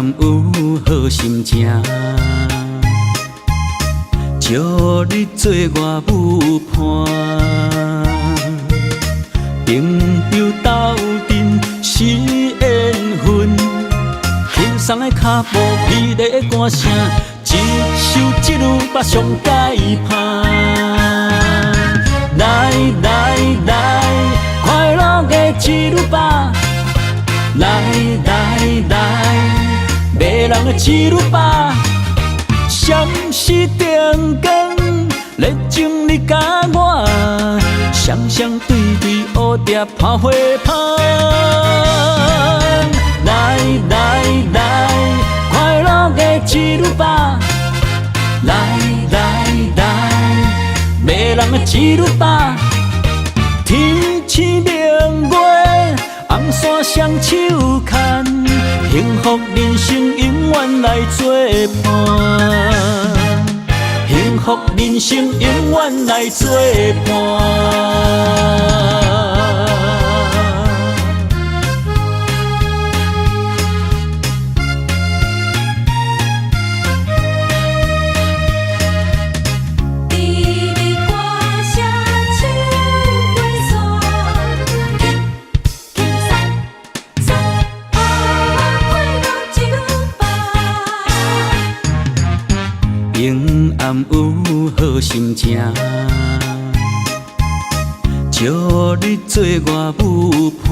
暗有好心情，招你做我舞伴。朋友斗阵是缘分，轻松的脚步，美丽的歌声，一首一路把上解拍。来来来，快乐的一路吧！来来来，迷人的一路吧！闪烁灯光，热情你甲我，双双对对蝴蝶拍花香。来来来，快乐的一路吧！来来来，迷人的一路吧！天星明月，红线双手牵，幸福人生永远来作伴。幸福人生永远来作伴。平暗有好心情，招你做我舞伴。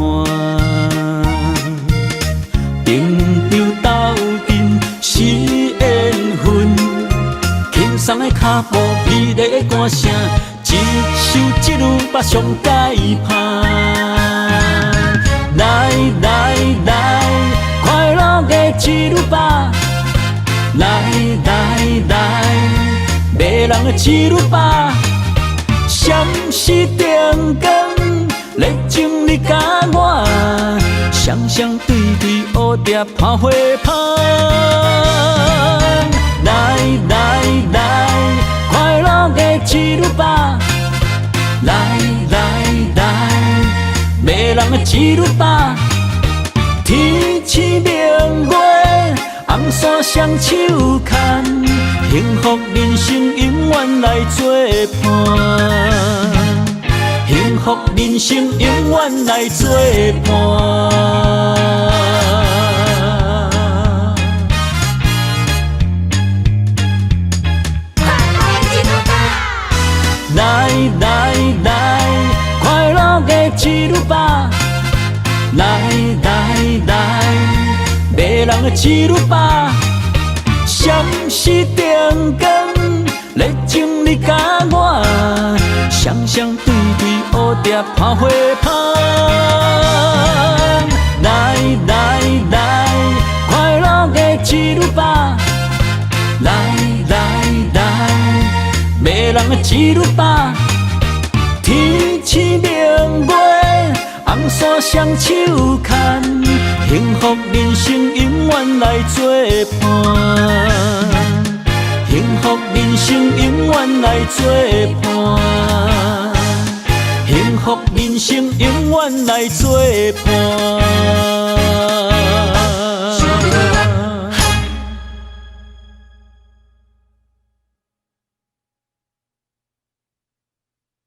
朋友斗阵是缘分，轻松的脚步，美丽的歌声，一首一路把上解拍。来来来，快乐的一路吧！来来来，迷人的一路吧！闪烁灯光，热情你甲我，双双对对蝴蝶拍花香。来来来，快乐的一路吧！来来来，迷人的一路吧！天星明月，红线双手牵，幸福人生永远来作伴。幸福人生永远来作伴。来来来，快乐的一路吧！来来来，迷人的一路吧！闪烁灯光，热情你甲我，双双对对蝴蝶拍花香。来来来，快乐的一路吧！来来来，迷人的一路吧！天星明月，红线双手牵，幸福人生永远来作伴。幸福人生永远来作伴。幸福人生永远来作伴。